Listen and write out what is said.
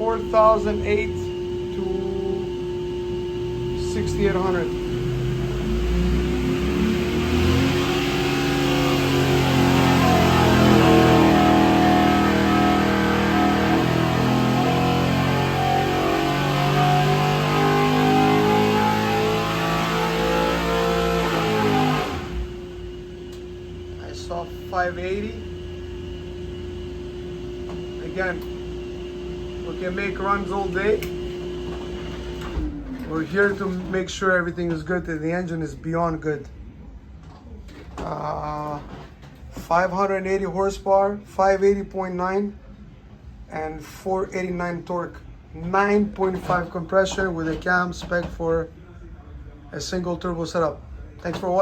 4,008 to 6,800. I saw 580. Again, we can make runs all day. We're here to make sure everything is good and the engine is beyond good. 580 horsepower, 580.9 and 489 torque. 9.5 compression with a cam spec for a single turbo setup. Thanks for watching.